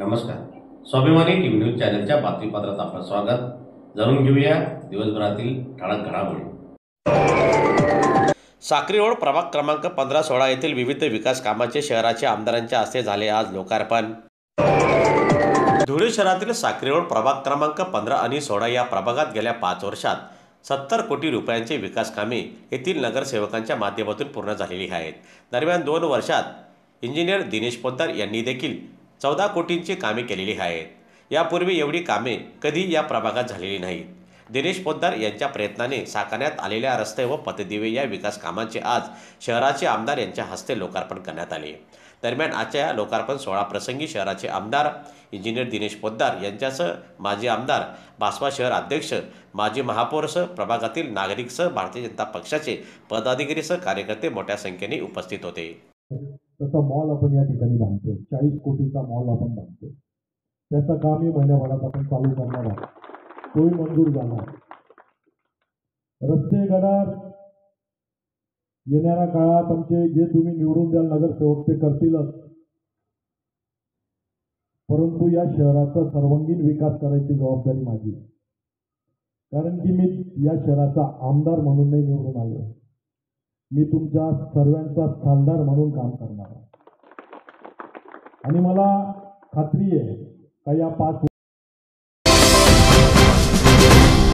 नमस्कार. स्वाभिमानी TV news चॅनलच्या बातमीपत्रात आपलं स्वागत. जाणून घेऊया दिवसभरातील ठळक घडामोडी. साक्री रोड प्रभाग क्रमांक 15-16 येथील विविध विकास कामांचे शहराच्या आमदारांच्या हस्ते झाले आज लोकार्पण. धुळे शहरातील साक्री रोड प्रभाग क्रमांक 15 आणि 16 या प्रभागात गेल्या 5 वर्षात 70 कोटी रुपयांचे विकास कामे येथील नगरसेवकांच्या माध्यमातून पूर्ण झालेली आहेत. दरम्यान 2 वर्षात इंजिनियर दिनेश पोद्दार यांनी देखील 14 कोटींची कामे केलेली आहेत. यापूर्वी एवढी कामे कधी या प्रभागात झालेली नाहीत. दिनेश पोद्दार यांच्या प्रयत्नाने साकारण्यात आलेल्या रस्ते व पथदिवे या विकास कामांचे आज शहराचे आमदार यांच्या हस्ते लोकार्पण करण्यात आले. दरम्यान आजच्या या लोकार्पण सोहळाप्रसंगी शहराचे आमदार इंजिनियर दिनेश पोद्दार यांच्यासह माजी आमदार, भाजपा शहर अध्यक्ष, माजी महापौरसह प्रभागातील नागरिकसह भारतीय जनता पक्षाचे पदाधिकारीसह कार्यकर्ते मोठ्या संख्येने उपस्थित होते. तसा मॉल आपण या ठिकाणी बांधतो, 40 कोटीचा मॉल आपण बांधतो. त्याचं काम महिन्याभरात आपण चालू करणार आहोत. तोही मंजूर झाला. रस्ते गटार येणाऱ्या काळात आमचे जे तुम्ही निवडून द्याल नगरसेवक ते करतीलच, परंतु या शहराचा सर्वांगीण विकास करायची जबाबदारी माझी. कारण की मी या शहराचा आमदार म्हणून नाही निवडून आलो, मी तुमच्या सर्वांचा सालदार म्हणून काम करणार आहे. आणि मला खात्री आहे का या 5